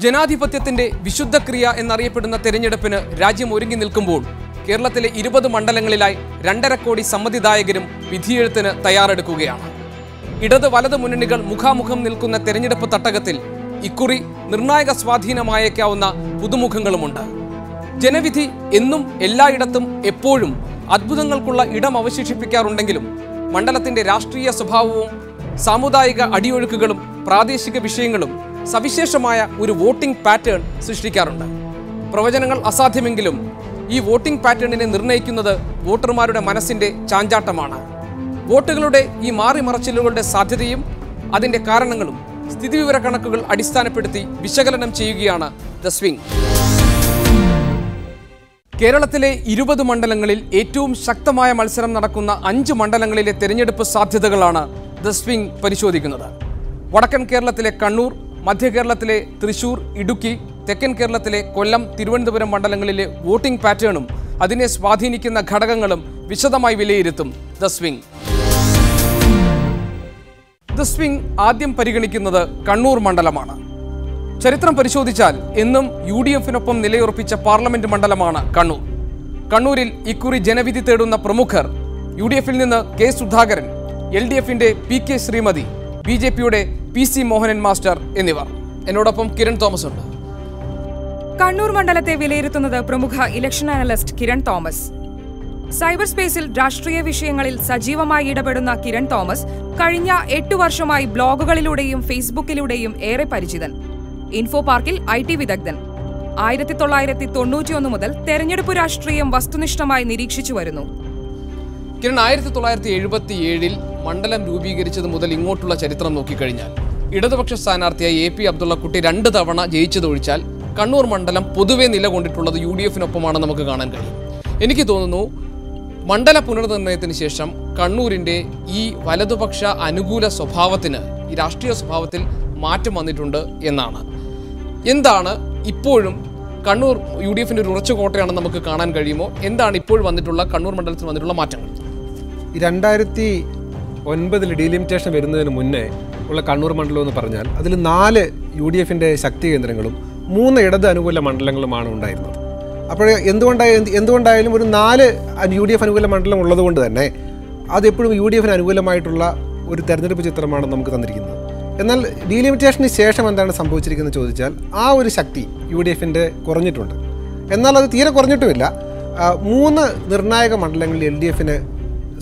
ജനാധിപത്യത്തിന്റെ വിശുദ്ധക്രിയ എന്നറിയപ്പെടുന്ന തെരഞ്ഞെടുപ്പിന് രാജ്യം ഒരുങ്ങി നിൽക്കുമ്പോൾ കേരളത്തിലെ 20 മണ്ഡലങ്ങളിലായി 2.5 കോടി സമ്മതിദായകരും വിധിയെഴുത്തിന് തയ്യാറെടുക്കുകയാണ്. ഇടത് വലത് മുന്നണികൾ മുഖാമുഖം നിൽക്കുന്ന തെരഞ്ഞെടുപ്പ് തട്ടകത്തിൽ ഇക്കുറി നിർണായക സ്വാധീനമായേക്കാവുന്ന പുതുമുഖങ്ങളുമുണ്ട്. ജനവിധി എന്നും എല്ലായിടത്തും എപ്പോഴും അത്ഭുതങ്ങൾക്കുള്ള ഇടം അവശേഷിപ്പിക്കാറുണ്ടെങ്കിലും മണ്ഡലത്തിന്റെ രാഷ്ട്രീയ സ്വഭാവവും സാമുദായിക അടിയൊഴുക്കുകളും പ്രാദേശിക വിഷയങ്ങളും സവിശേഷമായ ഒരു വോട്ടിംഗ് പാറ്റേൺ സൃഷ്ടിക്കാറുണ്ട്. പ്രവചനങ്ങൾ അസാധ്യമെങ്കിലും ഈ വോട്ടിംഗ് പാറ്റേണിനെ നിർണ്ണയിക്കുന്നത് വോട്ടർമാരുടെ മനസ്സിന്റെ ചാഞ്ചാട്ടമാണ്. വോട്ടുകളുടെ ഈ മാറിമറച്ചിലുകളുടെ സാധ്യതയും അതിന്റെ കാരണങ്ങളും സ്ഥിതിവിവര കണക്കുകൾ അടിസ്ഥാനപ്പെടുത്തി വിശകലനം ചെയ്യുകയാണ് ദ സ്വിംഗ്. കേരളത്തിലെ 20 മണ്ഡലങ്ങളിൽ ഏറ്റവും ശക്തമായ മത്സരം നടക്കുന്ന 5 മണ്ഡലങ്ങളിലെ തെരഞ്ഞെടുപ്പ് സാധ്യതകളാണ് ദ സ്വിംഗ് പരിശോധിക്കുന്നത്. വടക്കൻ കേരളത്തിലെ കണ്ണൂർ, മധ്യ കേരളത്തിലെ തൃശൂർ, ഇടുക്കി, തെക്കൻ കേരളത്തിലെ കൊല്ലം, തിരുവനന്തപുരം മണ്ഡലങ്ങളിലെ വോട്ടിംഗ് പാറ്റേണും അതിനെ സ്വാധീനിക്കുന്ന ഘടകങ്ങളും വിശദമായി വിലയിരുത്തും ദ സ്വിംഗ്. ദ സ്വിംഗ് ആദ്യം പരിഗണിക്കുന്നത് കണ്ണൂർ മണ്ഡലമാണ്. ചരിത്രം പരിശോധിച്ചാൽ എന്നും UDF-നൊപ്പം നിലയുറപ്പിച്ച പാർലമെന്റ് മണ്ഡലമാണ് കണ്ണൂർ. കണ്ണൂരിൽ ഇക്കുറി ജനവിധി തേടുന്ന പ്രമുഖർ UDF-ൽ നിന്ന് കെ സുധാകരൻ, LDF-ന്റെ PK ശ്രീമതി, BJP-യുടെ PC മോഹനൻ മാസ്റ്റർ എന്നിവർ. എന്നോടൊപ്പം കിരൺ തോമസ് ഉണ്ട്. കണ്ണൂർ മണ്ഡലത്തെ വിലയിരുത്തുന്നത് പ്രമുഖ election analyst Kiran Thomas. Cyber സ്പേസിൽ രാഷ്ട്രീയ വിഷയങ്ങളിൽ സജീവമായി ഇടപെടുന്ന കിരൺ തോമസ് കഴിഞ്ഞ 8 വർഷമായി ബ്ലോഗുകളിലൂടെയും ഫേസ്ബുക്കിലൂടെയും ഏറെ പരിചിതൻ. ഇൻഫോ പാർക്കിൽ IT വിദഗ്ധൻ. 1991 മുതൽ തെരഞ്ഞെടുപ്പ് രാഷ്ട്രീയം വസ്തുനിഷ്ഠമായി നിരീക്ഷിച്ചു വരുന്നു. കിരൺ, 1977-ൽ മണ്ഡലം രൂപീകരിച്ചത് മുതൽ ഇങ്ങോട്ടുള്ള ചരിത്രം നോക്കിക്കഴിഞ്ഞാൽ ഇടതുപക്ഷ സ്ഥാനാർത്ഥിയായി AP അബ്ദുള്ളക്കുട്ടി 2 തവണ ജയിച്ചതൊഴിച്ചാൽ കണ്ണൂർ മണ്ഡലം പൊതുവെ നിലകൊണ്ടിട്ടുള്ളത് UDF-നൊപ്പമാണ് നമുക്ക് കാണാൻ കഴിയും. എനിക്ക് തോന്നുന്നു മണ്ഡല പുനർനിർണയത്തിന് ശേഷം കണ്ണൂരിൻ്റെ ഈ വലതുപക്ഷ അനുകൂല സ്വഭാവത്തിന്, ഈ രാഷ്ട്രീയ സ്വഭാവത്തിൽ മാറ്റം വന്നിട്ടുണ്ട് എന്നാണ്. എന്താണ് ഇപ്പോഴും കണ്ണൂർ UDF-ന്റെ ഒരു ഉറച്ച കോട്ടയാണെന്ന് നമുക്ക് കാണാൻ കഴിയുമോ? എന്താണ് ഇപ്പോൾ വന്നിട്ടുള്ള കണ്ണൂർ മണ്ഡലത്തിൽ വന്നിട്ടുള്ള മാറ്റങ്ങൾ? 2009 ഡീലിമിറ്റേഷൻ വരുന്നതിന് മുന്നേ ഉള്ള കണ്ണൂർ മണ്ഡലം എന്ന് പറഞ്ഞാൽ അതിൽ 4 UDF-ന്റെ ശക്തി കേന്ദ്രങ്ങളും 3 ഇടത് അനുകൂല മണ്ഡലങ്ങളുമാണ് ഉണ്ടായിരുന്നത്. അപ്പോൾ എന്തുകൊണ്ടായാലും ഒരു 4 UDF അനുകൂല മണ്ഡലം ഉള്ളതുകൊണ്ട് തന്നെ അതെപ്പോഴും UDF-ന് അനുകൂലമായിട്ടുള്ള ഒരു തെരഞ്ഞെടുപ്പ് ചിത്രമാണ് നമുക്ക് തന്നിരിക്കുന്നത്. എന്നാൽ ഡീലിമിറ്റേഷന് ശേഷം എന്താണ് സംഭവിച്ചിരിക്കുന്നത് ചോദിച്ചാൽ ആ ഒരു ശക്തി UDF-ന്റെ കുറഞ്ഞിട്ടുണ്ട്. എന്നാൽ അത് തീരെ കുറഞ്ഞിട്ടുമില്ല. 3 നിർണായക മണ്ഡലങ്ങളിൽ LDF-ന്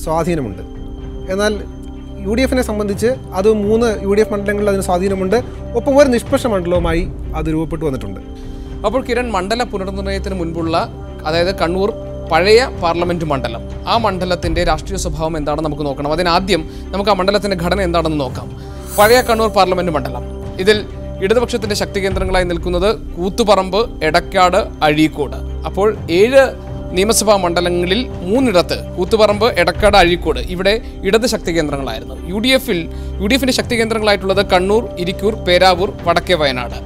സ്വാധീനമുണ്ട്. എന്നാൽ UDF-നെ സംബന്ധിച്ച് അത് 3 UDF മണ്ഡലങ്ങളിൽ അതിന് സ്വാധീനമുണ്ട്. ഒപ്പം ഒരു നിഷ്പക്ഷ മണ്ഡലവുമായി അത് രൂപപ്പെട്ടു വന്നിട്ടുണ്ട്. അപ്പോൾ കിരൺ, മണ്ഡല പുനർനിർണയത്തിന് മുൻപുള്ള, അതായത് കണ്ണൂർ പഴയ പാർലമെന്റ് മണ്ഡലം, ആ മണ്ഡലത്തിൻ്റെ രാഷ്ട്രീയ സ്വഭാവം എന്താണെന്ന് നമുക്ക് നോക്കണം. അതിനാദ്യം നമുക്ക് ആ മണ്ഡലത്തിൻ്റെ ഘടന എന്താണെന്ന് നോക്കാം. പഴയ കണ്ണൂർ പാർലമെന്റ് മണ്ഡലം, ഇതിൽ ഇടതുപക്ഷത്തിൻ്റെ ശക്തി കേന്ദ്രങ്ങളായി നിൽക്കുന്നത് കൂത്തുപറമ്പ്, എടക്കാട്, അഴീക്കോട്. അപ്പോൾ 7 നിയമസഭാ മണ്ഡലങ്ങളിൽ 3 കൂത്തുപറമ്പ്, എടക്കാട്, അഴീക്കോട് ഇവിടെ ഇടത് ശക്തി കേന്ദ്രങ്ങളായിരുന്നു. UDF-ന്റെ ശക്തി കേന്ദ്രങ്ങളായിട്ടുള്ളത് കണ്ണൂർ, ഇരിക്കൂർ, പേരാവൂർ, വടക്കേ വയനാട്.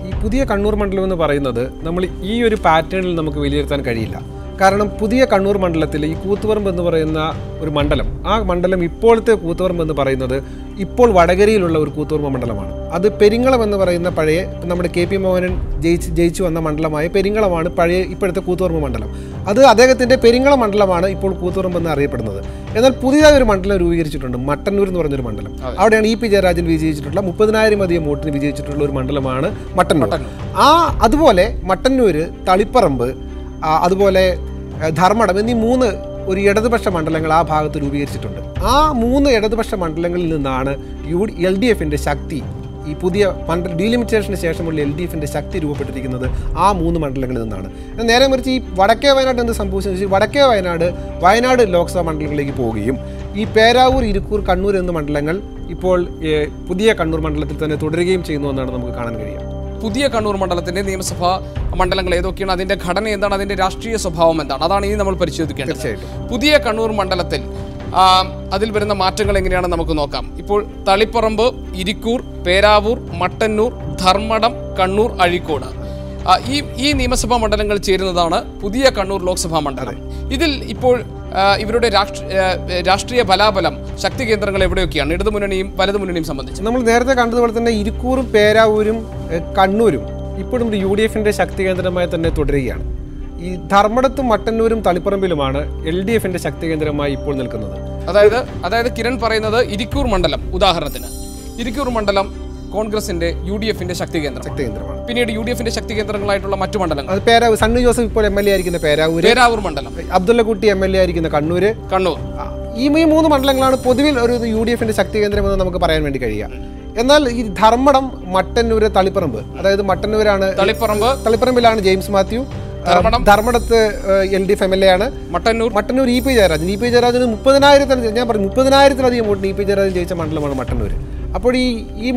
ഈ പുതിയ കണ്ണൂർ മണ്ഡലം എന്ന് പറയുന്നത് നമ്മൾ ഈ ഒരു പാറ്റേണിൽ നമുക്ക് വിലയിരുത്താൻ കഴിയില്ല. കാരണം പുതിയ കണ്ണൂർ മണ്ഡലത്തിൽ ഈ കൂത്തുപറമ്പ് എന്ന് പറയുന്ന ഒരു മണ്ഡലം, ആ മണ്ഡലം ഇപ്പോഴത്തെ കൂത്തുപറമ്പ് എന്ന് പറയുന്നത് ഇപ്പോൾ വടകരയിലുള്ള ഒരു കൂത്തുപറമ്പ് മണ്ഡലമാണ്. അത് പെരിങ്ങളം എന്ന് പറയുന്ന പഴയ നമ്മുടെ KP മോഹനൻ ജയിച്ചു വന്ന മണ്ഡലമായ പെരിങ്ങളമാണ് പഴയ ഇപ്പോഴത്തെ കൂത്തുപറമ്പ് മണ്ഡലം. അത് അദ്ദേഹത്തിൻ്റെ പെരിങ്ങളം മണ്ഡലമാണ് ഇപ്പോൾ കൂത്തുപറമ്പ് എന്ന് അറിയപ്പെടുന്നത്. എന്നാൽ പുതിയതായി ഒരു മണ്ഡലം രൂപീകരിച്ചിട്ടുണ്ട്, മട്ടന്നൂർ എന്ന് പറഞ്ഞൊരു മണ്ഡലം. അവിടെയാണ് EP ജയരാജൻ വിജയിച്ചിട്ടുള്ള 30,000 വോട്ടിന് വിജയിച്ചിട്ടുള്ള ഒരു മണ്ഡലമാണ് മട്ടന്നൂർ. അതുപോലെ മട്ടന്നൂർ, തളിപ്പറമ്പ്, അതുപോലെ ധർമ്മടം എന്നീ 3 ഒരു ഇടതുപക്ഷ മണ്ഡലങ്ങൾ ആ ഭാഗത്ത് രൂപീകരിച്ചിട്ടുണ്ട്. ആ 3 ഇടതുപക്ഷ മണ്ഡലങ്ങളിൽ നിന്നാണ് LDF-ന്റെ ശക്തി, ഈ പുതിയ ഡീലിമിറ്റേഷന് ശേഷമുള്ള LDF-ന്റെ ശക്തി രൂപപ്പെട്ടിരിക്കുന്നത് ആ 3 മണ്ഡലങ്ങളിൽ നിന്നാണ്. നേരെ മറിച്ച് ഈ വടക്കേ വയനാട് എന്ത് സംഭവിച്ചെന്ന് വെച്ചാൽ വടക്കേ വയനാട് ലോക്സഭാ മണ്ഡലങ്ങളിലേക്ക് പോവുകയും ഈ പേരാവൂർ, ഇരിക്കൂർ, കണ്ണൂർ എന്ന മണ്ഡലങ്ങൾ ഇപ്പോൾ പുതിയ കണ്ണൂർ മണ്ഡലത്തിൽ തന്നെ തുടരുകയും ചെയ്യുന്നു എന്നാണ് നമുക്ക് കാണാൻ കഴിയുക. പുതിയ കണ്ണൂർ മണ്ഡലത്തിൻ്റെ നിയമസഭാ മണ്ഡലങ്ങൾ ഏതൊക്കെയാണ്, അതിൻ്റെ ഘടന എന്താണ്, അതിൻ്റെ രാഷ്ട്രീയ സ്വഭാവം എന്താണ്, അതാണ് ഇനി നമ്മൾ പരിശോധിക്കേണ്ടത്. പുതിയ കണ്ണൂർ മണ്ഡലത്തിൽ അതിൽ വരുന്ന മാറ്റങ്ങൾ എങ്ങനെയാണെന്ന് നമുക്ക് നോക്കാം. ഇപ്പോൾ തളിപ്പറമ്പ്, ഇരിക്കൂർ, പേരാവൂർ, മട്ടന്നൂർ, ധർമ്മടം, കണ്ണൂർ, അഴീക്കോട് ഈ നിയമസഭാ മണ്ഡലങ്ങൾ ചേരുന്നതാണ് പുതിയ കണ്ണൂർ ലോക്സഭാ മണ്ഡലം. ഇതിൽ ഇപ്പോൾ ഇവരുടെ രാഷ്ട്രീയ ബലാബലം ശക്തി കേന്ദ്രങ്ങൾ എവിടെയൊക്കെയാണ് ഇടതുമുന്നണിയും വലതുമുന്നണിയും സംബന്ധിച്ച്? നമ്മൾ നേരത്തെ കണ്ടതുപോലെ തന്നെ ഇരിക്കൂറും പേരാവൂരും കണ്ണൂരും ഇപ്പോഴും ഒരു UDF-ന്റെ ശക്തി കേന്ദ്രമായി തന്നെ തുടരുകയാണ്. ഈ ധർമ്മടത്തും മട്ടന്നൂരും തളിപ്പറമ്പിലുമാണ് LDF-ന്റെ ശക്തി കേന്ദ്രമായി ഇപ്പോൾ നിൽക്കുന്നത്. അതായത് കിരൺ പറയുന്നത് ഇരിക്കൂർ മണ്ഡലം ഉദാഹരണത്തിന്, ഇരിക്കൂർ മണ്ഡലം കോൺഗ്രസിന്റെ UDF-ന്റെ ശക്തി കേന്ദ്രമാണ്. പിന്നീട് UDF-ന്റെ ശക്തി കേന്ദ്രങ്ങളായിട്ടുള്ള മറ്റു മണ്ഡലങ്ങൾ, അത് പേരാവൂർ, സണ്ണി ജോസഫ് ഇപ്പോൾ MLA ആയിരിക്കുന്ന പേരാവൂർ മണ്ഡലം, അബ്ദുള്ളക്കുട്ടി MLA ആയിരിക്കുന്ന കണ്ണൂർ. ഈ 3 മണ്ഡലങ്ങളാണ് പൊതുവിൽ ഒരു UDF-ന്റെ ശക്തി കേന്ദ്രമെന്ന് നമുക്ക് പറയാൻ വേണ്ടി കഴിയുക. എന്നാൽ ഈ ധർമ്മടം, മട്ടന്നൂര്, തളിപ്പറമ്പ്, അതായത് മട്ടന്നൂരാണ്, തളിപ്പറമ്പിലാണ് ജെയിംസ് മാത്യു, ധർമ്മടത്ത് LDF MLA ആണ്, മട്ടന്നൂർ EP ജയരാജൻ. EP ജയരാജന് 30,000-ലധികം വോട്ടിന് EP ജയരാജൻ ജയിച്ച മണ്ഡലമാണ് മട്ടന്നൂർ. അപ്പോൾ ഈ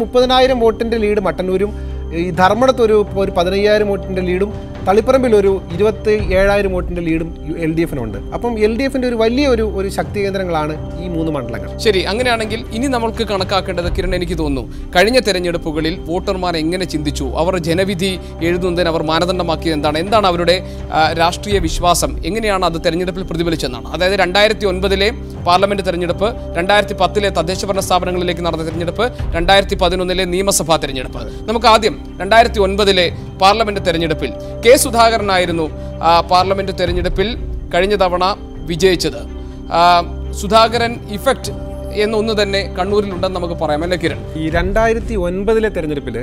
30,000 വോട്ടിന്റെ ലീഡ് മട്ടന്നൂരും, ഈ ധർമ്മടത്ത് ഒരു 15,000 വോട്ടിന്റെ ലീഡും, തളിപ്പറമ്പിൽ ഒരു 27,000 വോട്ടിന്റെ ലീഡും LDF-നുണ്ട്. അപ്പം LDF-ന്റെ ഒരു വലിയ ഒരു ശക്തി കേന്ദ്രങ്ങളാണ് ഈ 3 മണ്ഡലങ്ങൾ. ശരി, അങ്ങനെയാണെങ്കിൽ ഇനി നമ്മൾക്ക് കണക്കാക്കേണ്ടത് കിരൺ, എനിക്ക് തോന്നുന്നു കഴിഞ്ഞ തെരഞ്ഞെടുപ്പുകളിൽ വോട്ടർമാർ എങ്ങനെ ചിന്തിച്ചു, അവർ ജനവിധി എഴുതുന്നതിന് അവർ മാനദണ്ഡമാക്കിയത് എന്താണ് അവരുടെ രാഷ്ട്രീയ വിശ്വാസം, എങ്ങനെയാണ് അത് തെരഞ്ഞെടുപ്പിൽ പ്രതിഫലിച്ചെന്നാണ്. അതായത് 2009-ലെ പാർലമെന്റ് തെരഞ്ഞെടുപ്പ്, 2010-ലെ തദ്ദേശ ഭരണ സ്ഥാപനങ്ങളിലേക്ക് നടന്ന തെരഞ്ഞെടുപ്പ്, 2011-ലെ നിയമസഭാ തെരഞ്ഞെടുപ്പ്. നമുക്ക് ആദ്യം 2009-ലെ പാർലമെന്റ് തെരഞ്ഞെടുപ്പിൽ കെ സുധാകരനായിരുന്നു പാർലമെന്റ് തെരഞ്ഞെടുപ്പിൽ കഴിഞ്ഞ തവണ വിജയിച്ചത്. സുധാകരൻ ഇഫക്റ്റ് എന്നൊന്ന് തന്നെ കണ്ണൂരിലുണ്ടെന്ന് നമുക്ക് പറയാം, അല്ലേ കിരൺ? ഈ 2009-ലെ തെരഞ്ഞെടുപ്പിൽ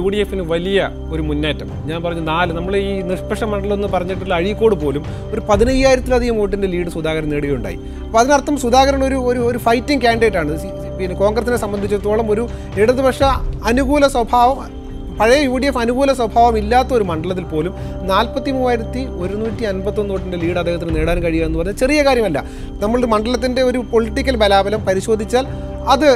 UDF-ന് വലിയ ഒരു മുന്നേറ്റം, ഞാൻ പറഞ്ഞു 4, നമ്മൾ ഈ നിഷ്പക്ഷ മണ്ഡലം എന്ന് പറഞ്ഞിട്ടുള്ള അഴീക്കോട് പോലും ഒരു 15,000-ലധികം വോട്ടിന്റെ ലീഡ് സുധാകരൻ നേടുകയുണ്ടായി. അപ്പോൾ അതിനർത്ഥം സുധാകരൻ ഒരു ഫൈറ്റിംഗ് കാൻഡിഡേറ്റ് ആണ്. പിന്നെ കോൺഗ്രസിനെ സംബന്ധിച്ചിടത്തോളം ഒരു ഇടതുപക്ഷ അനുകൂല സ്വഭാവം, പഴയ UDF അനുകൂല സ്വഭാവം ഇല്ലാത്ത ഒരു മണ്ഡലത്തിൽ പോലും 43,151 വോട്ടിൻ്റെ ലീഡ് അദ്ദേഹത്തിന് നേടാൻ കഴിയുക എന്ന് പറഞ്ഞാൽ ചെറിയ കാര്യമല്ല. നമ്മളുടെ മണ്ഡലത്തിൻ്റെ ഒരു പൊളിറ്റിക്കൽ ബലാബലം പരിശോധിച്ചാൽ അത്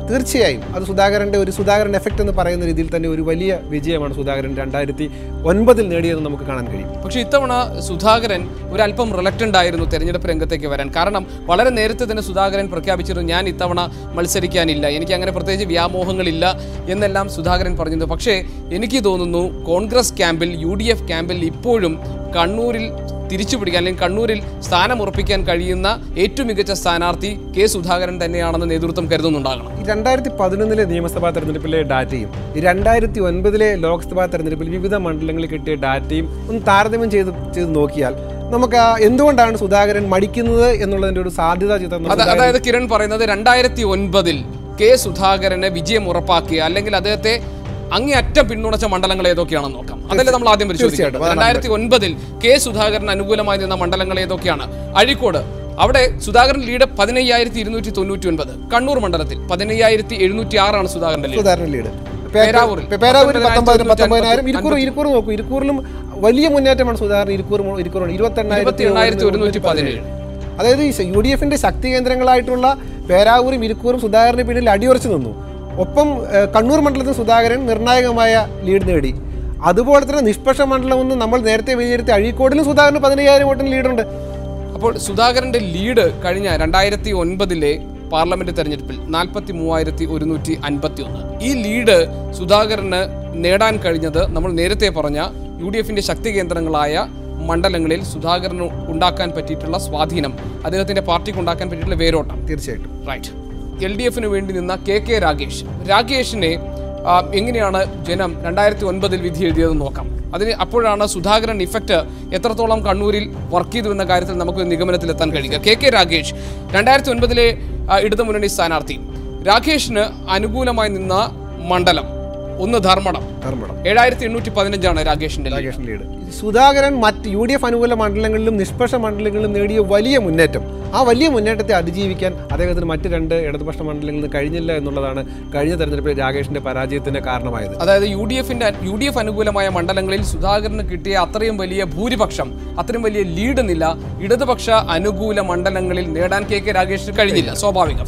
തീർച്ചയായും അത് സുധാകരൻ എഫക്റ്റ് എന്ന് പറയുന്ന രീതിയിൽ തന്നെ ഒരു വലിയ വിജയമാണ് സുധാകരൻ 2009-ൽ നേടിയതെന്ന് നമുക്ക് കാണാൻ കഴിയും. പക്ഷേ ഇത്തവണ സുധാകരൻ ഒരല്പം റിലക്റ്റൻ്റ് ആയിരുന്നു തെരഞ്ഞെടുപ്പ് രംഗത്തേക്ക് വരാൻ. കാരണം വളരെ നേരത്തെ തന്നെ സുധാകരൻ പ്രഖ്യാപിച്ചിരുന്നു, ഞാൻ ഇത്തവണ മത്സരിക്കാനില്ല, എനിക്ക് അങ്ങനെ പ്രത്യേകിച്ച് വ്യാമോഹങ്ങളില്ല എന്നെല്ലാം സുധാകരൻ പറഞ്ഞത്. പക്ഷേ എനിക്ക് തോന്നുന്നു കോൺഗ്രസ് ക്യാമ്പിൽ, UDF ക്യാമ്പിൽ ഇപ്പോഴും കണ്ണൂരിൽ തിരിച്ചുപിടിക്കാൻ അല്ലെങ്കിൽ കണ്ണൂരിൽ സ്ഥാനമുറപ്പിക്കാൻ കഴിയുന്ന ഏറ്റവും മികച്ച സ്ഥാനാർത്ഥി കെ സുധാകരൻ തന്നെയാണെന്ന് നേതൃത്വം കരുതുന്നുണ്ടാകണം. 2011-ലെ നിയമസഭാ തെരഞ്ഞെടുപ്പിലെ ഡാറ്റയും 2009-ലെ ലോക്സഭാ തെരഞ്ഞെടുപ്പിൽ വിവിധ മണ്ഡലങ്ങളിൽ കിട്ടിയ ഡാറ്റയും ഒന്ന് താരതമ്യം ചെയ്ത് നോക്കിയാൽ നമുക്ക് എന്തുകൊണ്ടാണ് സുധാകരൻ മടിക്കുന്നത് എന്നുള്ളതിന്റെ ഒരു സാധ്യതാ ചിത്രം. അതായത് കിരൺ പറയുന്നത് 2009-ൽ കെ സുധാകരന് വിജയം ഉറപ്പാക്കിയ അല്ലെങ്കിൽ അദ്ദേഹത്തെ അങ്ങേയറ്റം പിന്തുണച്ച മണ്ഡലങ്ങൾ ഏതൊക്കെയാണെന്ന് നോക്കാം. അതല്ലേ നമ്മൾ ആദ്യം പരിശോധിച്ചത്. 2009-ൽ കെ സുധാകരൻ അനുകൂലമായി നിന്ന മണ്ഡലങ്ങൾ ഏതൊക്കെയാണ്? അഴീക്കോട്, അവിടെ സുധാകരൻ ലീഡ് 15,299. കണ്ണൂർ മണ്ഡലത്തിൽ 15,706 സുധാകരന്റെ ലീഡ്. പേരാവൂരിൽ 19,000. ഇരിക്കൂർ നോക്കൂ, ഇരിക്കൂറിലും വലിയ മുന്നേറ്റമാണ് സുധാകരൻ. ഇരിക്കൂർ 28,117. അതായത് UDF-ന്റെ ശക്തി കേന്ദ്രങ്ങളായിട്ടുള്ള പേരാവൂരും ഇരിക്കൂറും സുധാകരന് പിന്നിൽ അടിയുറച്ചു നിന്നു. ഒപ്പം കണ്ണൂർ മണ്ഡലത്തിൽ സുധാകരൻ നിർണായകമായ ലീഡ് നേടി. അതുപോലെ തന്നെ നിഷ്പക്ഷ മണ്ഡലമെന്ന് നമ്മൾ നേരത്തെ വിലയിരുത്തിയ അഴീക്കോടിലും സുധാകരന് 15,000 വോട്ടിന് ലീഡുണ്ട്. അപ്പോൾ സുധാകരന്റെ ലീഡ് കഴിഞ്ഞ 2009-ലെ പാർലമെന്റ് തെരഞ്ഞെടുപ്പിൽ 43,151. ഈ ലീഡ് സുധാകരന് നേടാൻ കഴിഞ്ഞത് നമ്മൾ നേരത്തെ പറഞ്ഞ UDF-ന്റെ ശക്തി കേന്ദ്രങ്ങളായ മണ്ഡലങ്ങളിൽ സുധാകരന് ഉണ്ടാക്കാൻ പറ്റിയിട്ടുള്ള സ്വാധീനം, അദ്ദേഹത്തിന്റെ പാർട്ടിക്ക് ഉണ്ടാക്കാൻ പറ്റിയിട്ടുള്ള വേരോട്ടം. തീർച്ചയായിട്ടും റൈറ്റ്. LDF-ന് വേണ്ടി നിന്ന KK രാഗേഷിനെ എങ്ങനെയാണ് ജനം 2009-ൽ വിധി എഴുതിയതെന്ന് നോക്കാം. അപ്പോഴാണ് സുധാകരൻ ഇഫക്റ്റ് എത്രത്തോളം കണ്ണൂരിൽ വർക്ക് ചെയ്തു എന്ന കാര്യത്തിൽ നമുക്ക് നിഗമനത്തിലെത്താൻ കഴിയുക. KK രാഗേഷ് 2009-ലെ ഇടതുമുന്നണി സ്ഥാനാർത്ഥി. രാഗേഷിന് അനുകൂലമായി നിന്ന മണ്ഡലം ഒന്ന് ധർമ്മടം. 7,815 രാഗേഷിന്റെ ലീഡ്. സുധാകരൻ മറ്റ് UDF അനുകൂല മണ്ഡലങ്ങളിലും നിഷ്പക്ഷ മണ്ഡലങ്ങളിലും നേടിയ വലിയ മുന്നേറ്റം, ആ വലിയ മുന്നേറ്റത്തെ അതിജീവിക്കാൻ അദ്ദേഹത്തിന് മറ്റ് 2 ഇടതുപക്ഷ മണ്ഡലങ്ങളിൽ കഴിഞ്ഞില്ല എന്നുള്ളതാണ് കഴിഞ്ഞ തെരഞ്ഞെടുപ്പിൽ രാഗേഷിന്റെ പരാജയത്തിന് കാരണമായത്. അതായത് UDF അനുകൂലമായ മണ്ഡലങ്ങളിൽ സുധാകരന് കിട്ടിയ അത്രയും വലിയ ഭൂരിപക്ഷം, അത്രയും വലിയ ലീഡ് നില ഇടതുപക്ഷ അനുകൂല മണ്ഡലങ്ങളിൽ നേടാൻ KK രാഗേഷിന് കഴിഞ്ഞില്ല. സ്വാഭാവികം.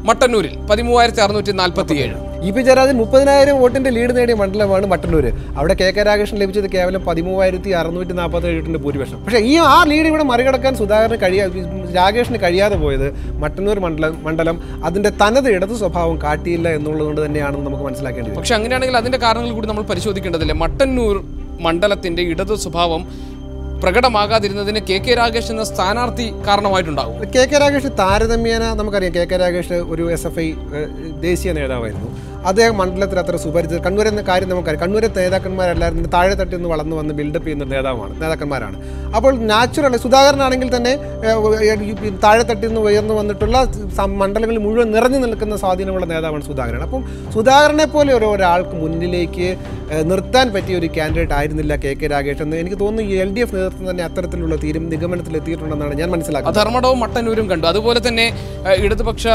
മട്ടന്നൂരിൽ 13,647. EP ജയരാജൻ 30,000 വോട്ടിന്റെ ലീഡ് നേടിയ മണ്ഡലമാണ് മട്ടന്നൂര്. അവിടെ KK രാഗേഷിന് ലഭിച്ചത് കേവലം 13,647 ഭൂരിപക്ഷം. പക്ഷേ ആ ലീഡ് ഇവിടെ മറികടക്കാൻ രാഗേഷിന് കഴിയാതെ പോയത് മട്ടന്നൂർ മണ്ഡലം അതിന്റെ തനത് ഇടതു സ്വഭാവം കാട്ടിയില്ല എന്നുള്ളതുകൊണ്ട് തന്നെയാണെന്ന് നമുക്ക് മനസ്സിലാക്കേണ്ടത്. പക്ഷെ അങ്ങനെയാണെങ്കിൽ അതിന്റെ കാരണങ്ങൾ കൂടി നമ്മൾ പരിശോധിക്കേണ്ടതില്ലേ? മട്ടന്നൂർ മണ്ഡലത്തിന്റെ ഇടതു സ്വഭാവം പ്രകടമാകാതിരുന്നതിന് KK രാഗേഷ് എന്ന സ്ഥാനാർത്ഥി കാരണമായിട്ടുണ്ടാകും. KK രാഗേഷ് താരതമ്യേന നമുക്കറിയാം, KK രാഗേഷ് ഒരു SFI ദേശീയ നേതാവായിരുന്നു. അദ്ദേഹം മണ്ഡലത്തിൽ അത്ര സുപരിചിതർ. കണ്ണൂർ എന്ന കാര്യം നമുക്കറിയാം. കണ്ണൂരെ നേതാക്കന്മാരെല്ലാവരും താഴെ തട്ടിൽ നിന്ന് വളർന്നു വന്ന് ബിൽഡപ്പ് ചെയ്യുന്ന നേതാക്കന്മാരാണ്. അപ്പോൾ നാച്ചുറൽ സുധാകരനാണെങ്കിൽ തന്നെ താഴെ തട്ടിൽ നിന്ന് ഉയർന്നു വന്നിട്ടുള്ള മണ്ഡലങ്ങളിൽ മുഴുവൻ നിറഞ്ഞു നിൽക്കുന്ന സ്വാധീനമുള്ള നേതാവാണ് സുധാകരൻ. അപ്പം സുധാകരനെ പോലെ ഒരാൾക്ക് മുന്നിലേക്ക് നിർത്താൻ പറ്റിയ ഒരു കാൻഡിഡേറ്റ് ആയിരുന്നില്ല KK രാഗേഷ് എന്ന് എനിക്ക് തോന്നുന്നു. LDF നേതൃത്വം തന്നെ അത്തരത്തിലുള്ള നിഗമനത്തിൽ എത്തിയിട്ടുണ്ടെന്നാണ് ഞാൻ മനസ്സിലാക്കുന്നത്. ധർമ്മടവും മട്ടന്നൂരും കണ്ടു. അതുപോലെ തന്നെ ഇടതുപക്ഷ